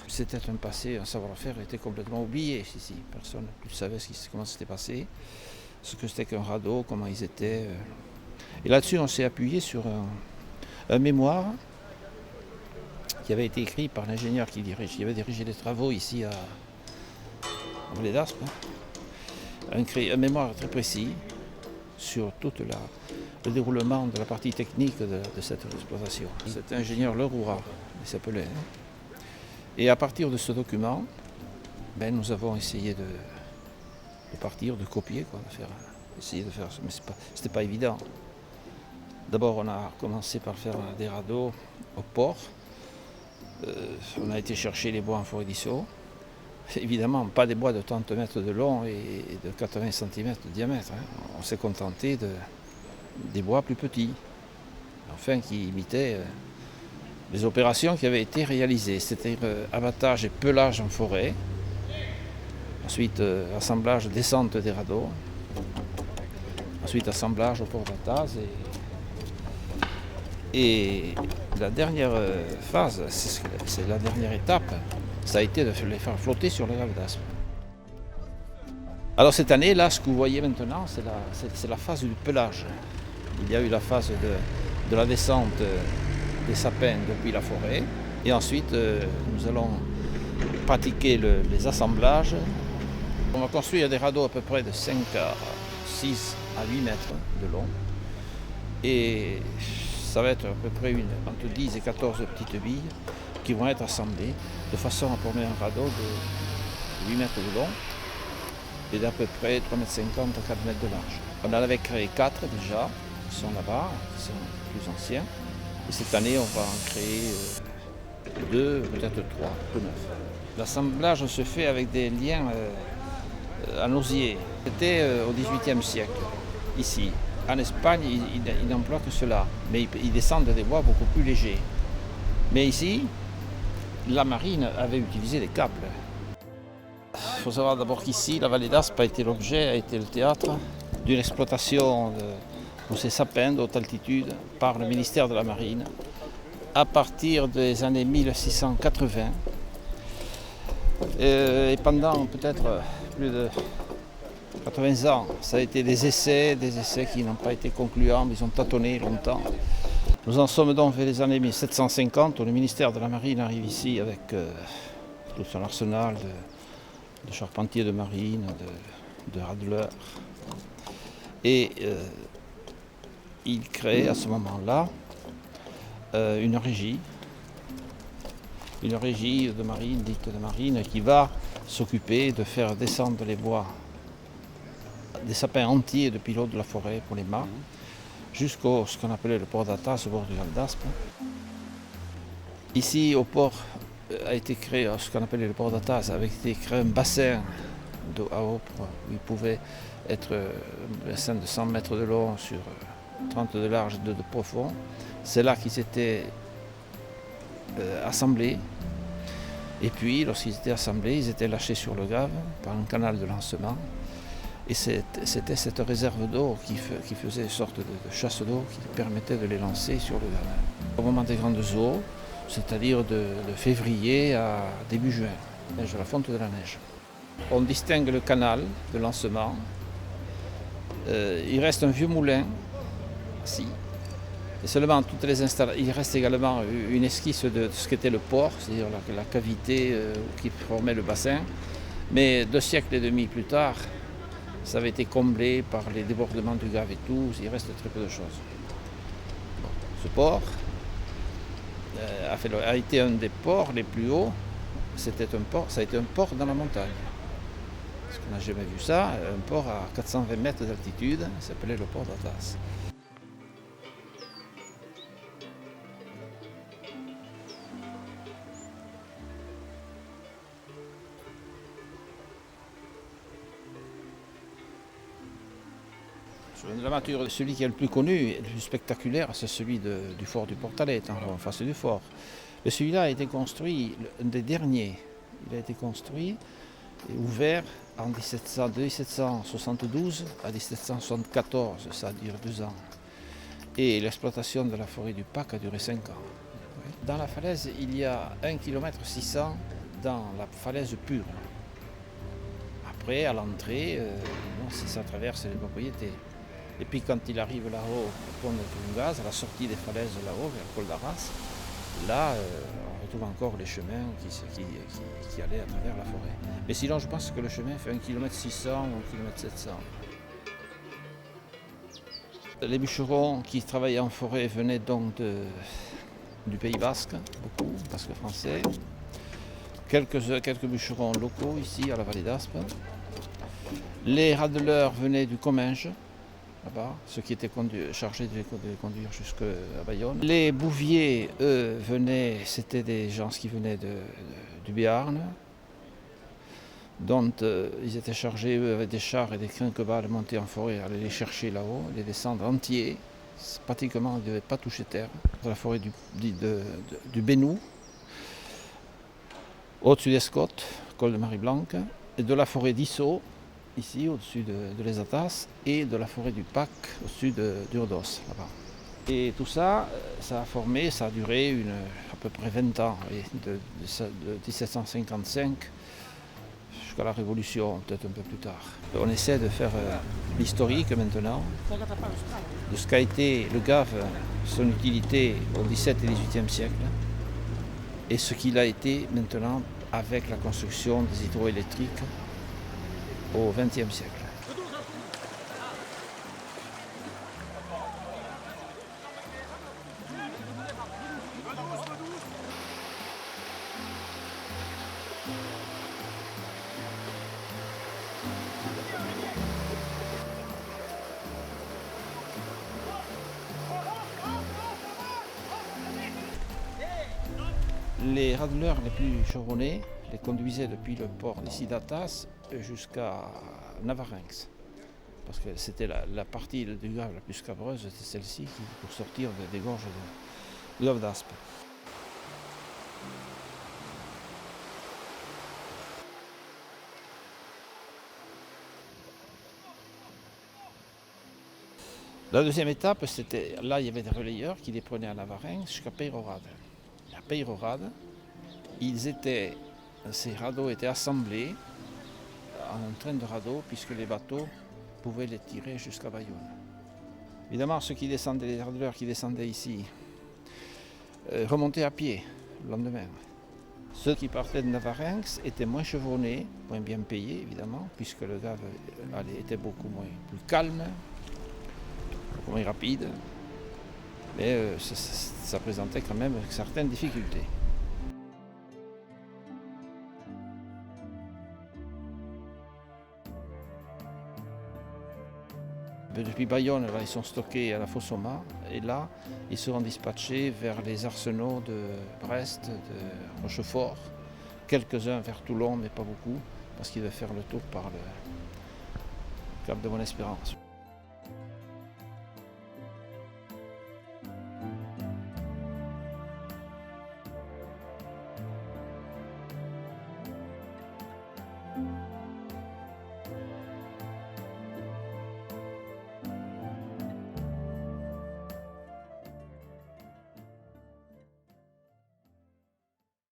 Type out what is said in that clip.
C'était un passé, un savoir-faire était complètement oublié ici. Personne ne savait comment c'était passé, ce que c'était qu'un radeau, comment ils étaient. Et là-dessus, on s'est appuyé sur un mémoire qui avait été écrit par l'ingénieur qui avait dirigé les travaux ici à Vallée d'Aspe. Un mémoire très précis sur tout le déroulement de la partie technique de cette exploitation. Cet ingénieur Leroura, il s'appelait. Et à partir de ce document, nous avons essayé de partir, de copier, essayer de faire, mais c'était pas évident. D'abord, on a commencé par faire des radeaux au port. On a été chercher les bois en forêt d'Issau. Évidemment, pas des bois de 30 mètres de long et de 80 cm de diamètre. On s'est contenté des bois plus petits, enfin qui imitaient les opérations qui avaient été réalisées. C'était abattage et pelage en forêt. Ensuite, assemblage, descente des radeaux. Ensuite, assemblage au port d'Ataz. Et la dernière phase, c'est la dernière étape, ça a été de les faire flotter sur le grave d'Aspe. Alors cette année, là, ce que vous voyez maintenant, c'est la phase du pelage. Il y a eu la phase de la descente des sapins depuis la forêt. Et ensuite, nous allons pratiquer les assemblages. On va construire des radeaux à peu près de 5 à 6 à 8 mètres de long. Et ça va être à peu près entre 10 et 14 petites billes qui vont être assemblées de façon à former un radeau de 8 mètres de long et d'à peu près 3,50 m à 4 mètres de large. On en avait créé 4 déjà, qui sont là-bas, qui sont plus anciens. Et cette année, on va en créer 2, peut-être 3, peu neufs. L'assemblage se fait avec des liens en osier. C'était au XVIIIe siècle, ici. En Espagne, ils n'emploient que cela, mais ils descendent des bois beaucoup plus légers. Mais ici, la marine avait utilisé des câbles. Il faut savoir d'abord qu'ici, la vallée d'Aspe a été le théâtre d'une exploitation de ces sapins de haute altitude par le ministère de la Marine à partir des années 1680. Et pendant peut-être plus de 80 ans, ça a été des essais qui n'ont pas été concluants, mais ils ont tâtonné longtemps. Nous en sommes donc vers les années 1750, où le ministère de la Marine arrive ici avec tout son arsenal de charpentiers de marine, de radeleurs. Et il crée à ce moment-là une régie de marine, dite de marine, qui va s'occuper de faire descendre les bois des sapins entiers depuis l'eau de la forêt pour les mâts, jusqu'au ce qu'on appelait le port d'Ataz, au bord du Val d'Aspe. Ici, au port, a été créé ce qu'on appelait le port d'Ataz, avait été créé un bassin d'eau à eau où il pouvait être un bassin de 100 mètres de long sur 30 de large et 2 de profond. C'est là qu'ils étaient assemblés. Et puis, lorsqu'ils étaient assemblés, ils étaient lâchés sur le Gave par un canal de lancement. Et c'était cette réserve d'eau qui faisait une sorte de chasse d'eau qui permettait de les lancer sur le Gave. Au moment des grandes eaux, c'est-à-dire de février à début juin, la fonte de la neige. On distingue le canal de lancement. Il reste un vieux moulin, ici. Et seulement toutes les installations. Il reste également une esquisse de ce qu'était le port, c'est-à-dire la cavité qui formait le bassin. Mais 2 siècles et demi plus tard, ça avait été comblé par les débordements du Gave et tout, il reste très peu de choses. Bon, ce port a été un des ports les plus hauts. Ça a été un port dans la montagne. Parce qu'on n'a jamais vu ça, un port à 420 mètres d'altitude, il s'appelait le port d'Ataz. Sur la nature, celui qui est le plus connu, le plus spectaculaire, c'est celui du fort du Portalet, en face du fort. Mais celui-là a été construit, un des derniers. Il a été construit et ouvert de 1772 à 1774, ça a duré 2 ans. Et l'exploitation de la forêt du Pac a duré 5 ans. Dans la falaise, il y a 1,6 km dans la falaise pure. Après, à l'entrée, ça traverse les propriétés. Et puis quand il arrive là-haut, au pont de Toungaz, à la sortie des falaises là-haut, vers le col d'Arras, là, on retrouve encore les chemins qui allaient à travers la forêt. Mais sinon, je pense que le chemin fait 1,6 km ou 1,7 km. Les bûcherons qui travaillaient en forêt venaient donc du Pays Basque, beaucoup, basque français. Quelques bûcherons locaux ici à la vallée d'Aspe. Les radeleurs venaient du Comminges, là-bas, ceux qui étaient chargés de les conduire jusqu'à Bayonne. Les bouviers, eux, c'était des gens qui venaient du Béarn, dont ils étaient chargés, eux, avec des chars et des crinquebas de monter en forêt, aller les chercher là-haut, les descendre entiers. Pratiquement, ils ne devaient pas toucher terre. Dans la forêt du Bénou, au-dessus d'Escottes, col de Marie-Blanque, et de la forêt d'Issau, ici au-dessus de Les Atas, et de la forêt du Pac, au-dessus d'Urdos, là-bas. Et tout ça, ça a duré à peu près 20 ans, de 1755 jusqu'à la Révolution, peut-être un peu plus tard. On essaie de faire l'historique maintenant, de ce qu'a été le Gave, son utilité au XVIIe et XVIIIe siècle, et ce qu'il a été maintenant avec la construction des hydroélectriques au XXe siècle. Les radeleurs les plus chevronnés les conduisaient depuis le port d'ici d'Atas jusqu'à Navarinx. Parce que c'était la partie du Gave la plus scabreuse, c'était celle-ci pour sortir des gorges de Gave d'Aspe. La deuxième étape, c'était là il y avait des relayeurs qui les prenaient à Navarinx jusqu'à Peyrehorade. À Peyrehorade, ces radeaux étaient assemblés en train de radeaux puisque les bateaux pouvaient les tirer jusqu'à Bayonne. Évidemment, les radeleurs qui descendaient ici, remontaient à pied le lendemain. Ceux qui partaient de Navarinx étaient moins chevronnés, moins bien payés évidemment, puisque le Gave était beaucoup plus calme, beaucoup moins rapide. Mais ça présentait quand même certaines difficultés. Depuis Bayonne, là, ils sont stockés à la fosse aux Mâts et là, ils seront dispatchés vers les arsenaux de Brest, de Rochefort, quelques-uns vers Toulon, mais pas beaucoup, parce qu'ils devaient faire le tour par le cap de Bonne-Espérance.